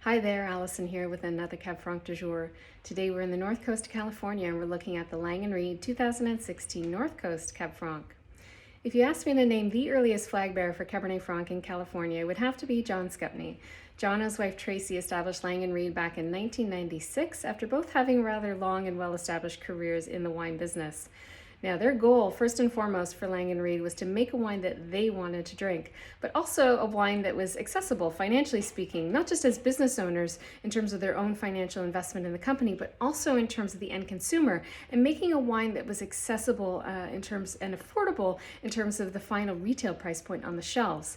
Hi there, Allison here with another Cab Franc du jour. Today we're in the North Coast of California and we're looking at the Lang & Reid 2016 North Coast Cab Franc. If you asked me to name the earliest flag bearer for Cabernet Franc in California, it would have to be John Scupney. John and his wife Tracy established Lang & Reid back in 1996 after both having rather long and well-established careers in the wine business. Now, their goal, first and foremost, for Lang & Reid was to make a wine that they wanted to drink, but also a wine that was accessible, financially speaking, not just as business owners in terms of their own financial investment in the company, but also in terms of the end consumer, and making a wine that was accessible in terms and affordable in terms of the final retail price point on the shelves.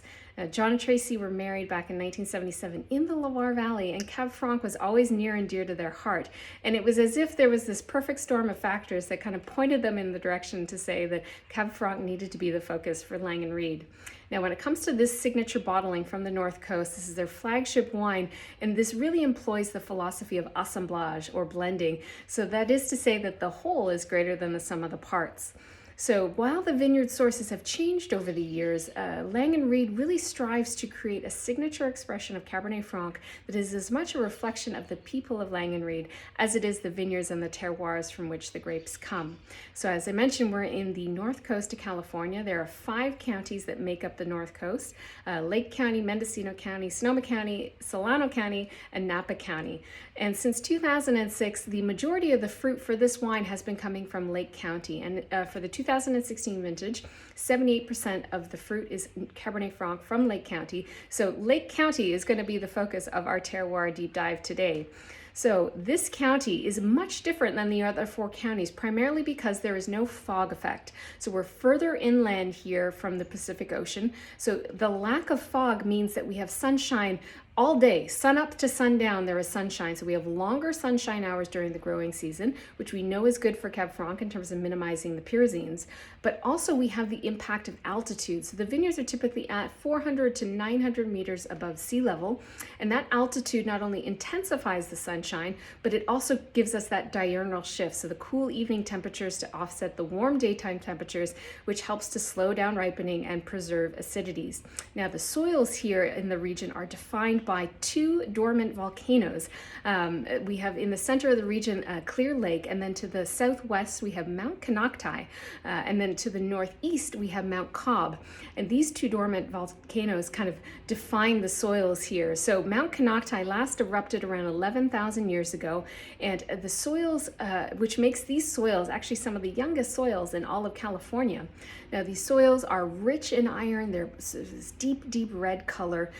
John and Tracy were married back in 1977 in the Loire Valley, and Cab Franc was always near and dear to their heart. And it was as if there was this perfect storm of factors that kind of pointed them in the direction to say that Cab Franc needed to be the focus for Lang & Reid. Now, when it comes to this signature bottling from the North Coast, this is their flagship wine, and this really employs the philosophy of assemblage, or blending. So that is to say that the whole is greater than the sum of the parts. So while the vineyard sources have changed over the years, Lang & Reid really strives to create a signature expression of Cabernet Franc that is as much a reflection of the people of Lang & Reid as it is the vineyards and the terroirs from which the grapes come. So as I mentioned, we're in the North Coast of California. There are 5 counties that make up the North Coast: Lake County, Mendocino County, Sonoma County, Solano County, and Napa County. And since 2006, the majority of the fruit for this wine has been coming from Lake County. And for the 2016 vintage, 78% of the fruit is Cabernet Franc from Lake County. So Lake County is going to be the focus of our terroir deep dive today. So this county is much different than the other 4 counties, primarily because there is no fog effect. So we're further inland here from the Pacific Ocean. So the lack of fog means that we have sunshine all day, sun up to sundown. There is sunshine. So we have longer sunshine hours during the growing season, which we know is good for Cab Franc in terms of minimizing the pyrazines. But also we have the impact of altitude. So the vineyards are typically at 400 to 900 meters above sea level. And that altitude not only intensifies the sunshine, but it also gives us that diurnal shift. So the cool evening temperatures to offset the warm daytime temperatures, which helps to slow down ripening and preserve acidities. Now the soils here in the region are defined by 2 dormant volcanoes. We have in the center of the region Clear Lake, and then to the southwest we have Mount Konocti, and then to the northeast we have Mount Cobb. And these 2 dormant volcanoes kind of define the soils here. So Mount Konocti last erupted around 11,000 years ago, and the soils, which makes these soils actually some of the youngest soils in all of California. Now these soils are rich in iron. They're this deep red color.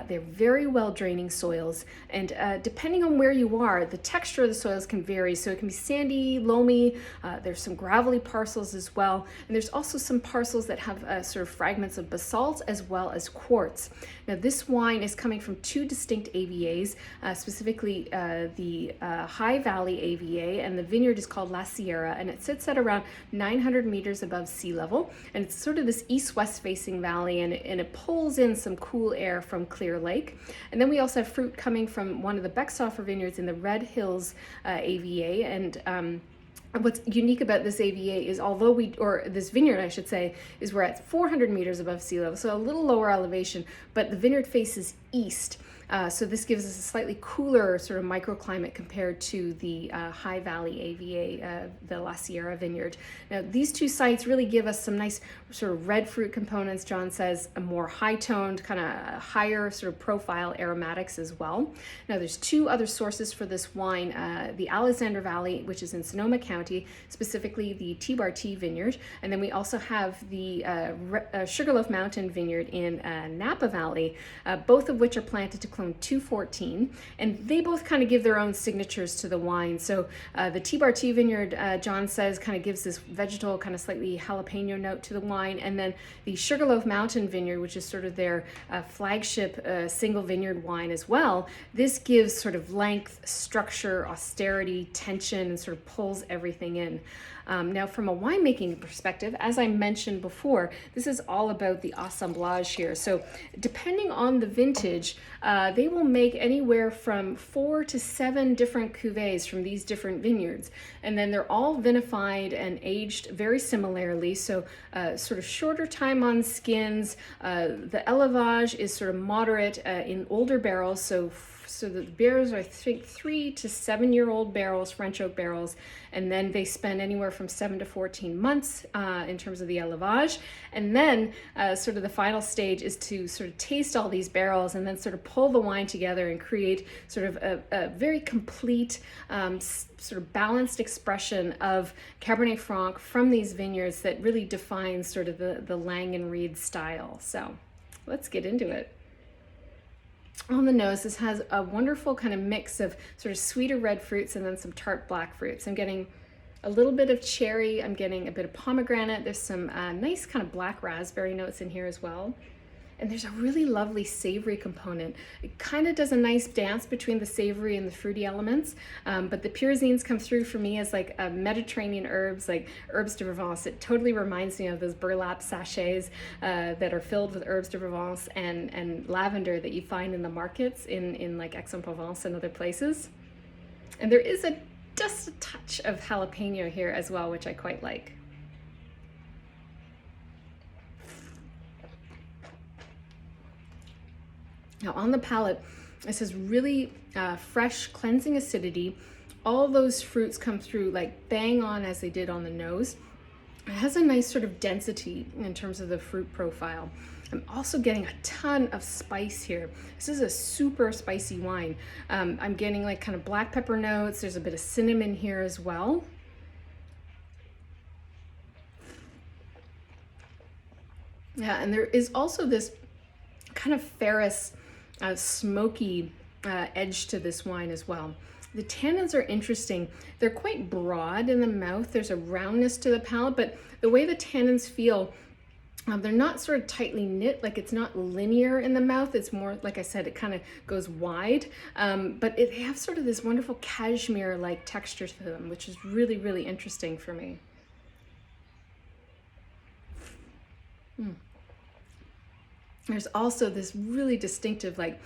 They're very well draining soils, and depending on where you are, the texture of the soils can vary. So it can be sandy, loamy. There's some gravelly parcels as well, and there's also some parcels that have sort of fragments of basalt as well as quartz. Now this wine is coming from 2 distinct AVAs, specifically the High Valley AVA, and the vineyard is called La Sierra, and it sits at around 900 meters above sea level, and it's sort of this east-west facing valley, and it pulls in some cool air from Clear Lake. And then we also have fruit coming from one of the Beckstoffer vineyards in the Red Hills AVA. And what's unique about this AVA is this vineyard, I should say, is we're at 400 meters above sea level, so a little lower elevation, but the vineyard faces east. So this gives us a slightly cooler sort of microclimate compared to the High Valley AVA, the La Sierra vineyard. Now these 2 sites really give us some nice sort of red fruit components. John says a more high-toned, kind of higher sort of profile aromatics as well. Now there's 2 other sources for this wine: the Alexander Valley, which is in Sonoma County, specifically the T-Bar-T vineyard, and then we also have the Sugarloaf Mountain vineyard in Napa Valley, both of which are planted to Clone 214, and they both kind of give their own signatures to the wine. So the T-Bar-T vineyard, John says, kind of gives this vegetal, kind of slightly jalapeno note to the wine, and then the Sugarloaf Mountain vineyard, which is sort of their flagship single vineyard wine as well, this gives sort of length, structure, austerity, tension, and sort of pulls everything in. Now, from a winemaking perspective, as I mentioned before, this is all about the assemblage here. So depending on the vintage, they will make anywhere from 4 to 7 different cuvées from these different vineyards. And then they're all vinified and aged very similarly. So sort of shorter time on skins. The élevage is sort of moderate in older barrels. So the barrels are, I think, 3 to 7 year old barrels, French oak barrels, and then they spend anywhere from 7 to 14 months in terms of the élevage. And then sort of the final stage is to sort of taste all these barrels and then sort of pull the wine together and create sort of a very complete, sort of balanced expression of Cabernet Franc from these vineyards that really defines sort of the Lang & Reid style. So let's get into it. On the nose, this has a wonderful kind of mix of sort of sweeter red fruits and then some tart black fruits. I'm getting a little bit of cherry, I'm getting a bit of pomegranate, there's some nice kind of black raspberry notes in here as well. And there's a really lovely savory component. It kind of does a nice dance between the savory and the fruity elements, but the pyrazines come through for me as like Mediterranean herbs, like herbs de Provence. It totally reminds me of those burlap sachets that are filled with herbs de Provence and lavender that you find in the markets in like Aix-en-Provence and other places. And there is just a touch of jalapeno here as well, which I quite like. Now on the palate, this is really fresh, cleansing acidity. All those fruits come through like bang on as they did on the nose. It has a nice sort of density in terms of the fruit profile. I'm also getting a ton of spice here. This is a super spicy wine. I'm getting like kind of black pepper notes. There's a bit of cinnamon here as well. Yeah, and there is also this kind of ferrous, smoky edge to this wine as well. The tannins are interesting. They're quite broad in the mouth. There's a roundness to the palate, but the way the tannins feel, they're not sort of tightly knit, like it's not linear in the mouth. It's more, like I said, it kind of goes wide, but they have sort of this wonderful cashmere-like texture to them, which is really, really interesting for me. There's also this really distinctive like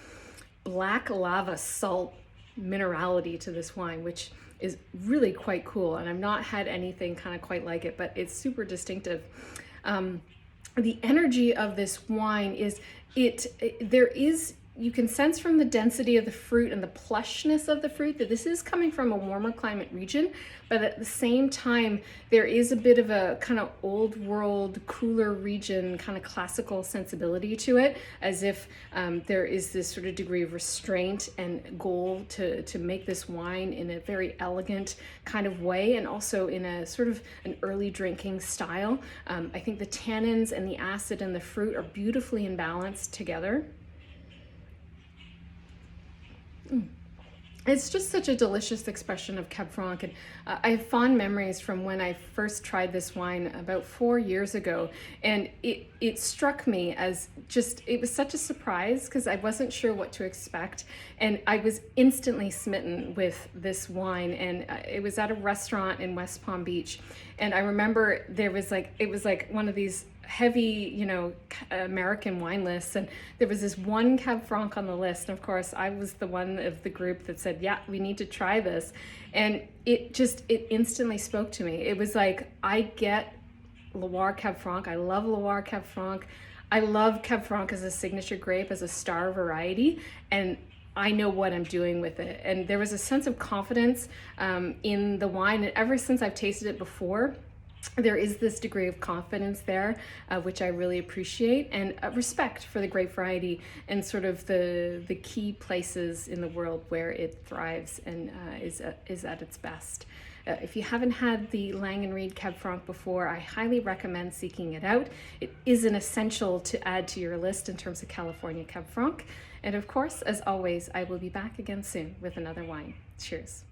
black lava salt minerality to this wine, which is really quite cool. And I've not had anything kind of quite like it, but it's super distinctive. The energy of this wine is, you can sense from the density of the fruit and the plushness of the fruit that this is coming from a warmer climate region, but at the same time, there is a bit of a kind of old world, cooler region, kind of classical sensibility to it, as if there is this sort of degree of restraint and goal to make this wine in a very elegant kind of way, and also in a sort of an early drinking style. I think the tannins and the acid and the fruit are beautifully in balance together. It's just such a delicious expression of Cab Franc, and I have fond memories from when I first tried this wine about 4 years ago, and it struck me as it was such a surprise because I wasn't sure what to expect, and I was instantly smitten with this wine. And it was at a restaurant in West Palm Beach, and I remember it was like one of these heavy, American wine lists, and there was this one Cab Franc on the list, and of course I was the one of the group that said, yeah, we need to try this. And it instantly spoke to me. It was like, I get Loire Cab Franc. I love Loire Cab Franc. I love Cab Franc as a signature grape, as a star variety, and I know what I'm doing with it. And there was a sense of confidence in the wine, and ever since I've tasted it before, there is this degree of confidence there, which I really appreciate, and respect for the grape variety and sort of the key places in the world where it thrives and is at its best. If you haven't had the Lang & Reid Cab Franc before, I highly recommend seeking it out. It is an essential to add to your list in terms of California Cab Franc. And of course, as always, I will be back again soon with another wine. Cheers.